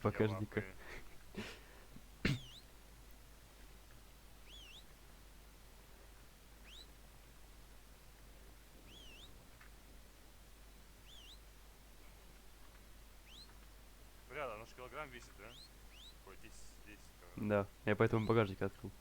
багажника. в ахуе. Бля, оно ж килограмм весит, да? Ой, 10 килограмм. Да, я поэтому багажник открыл.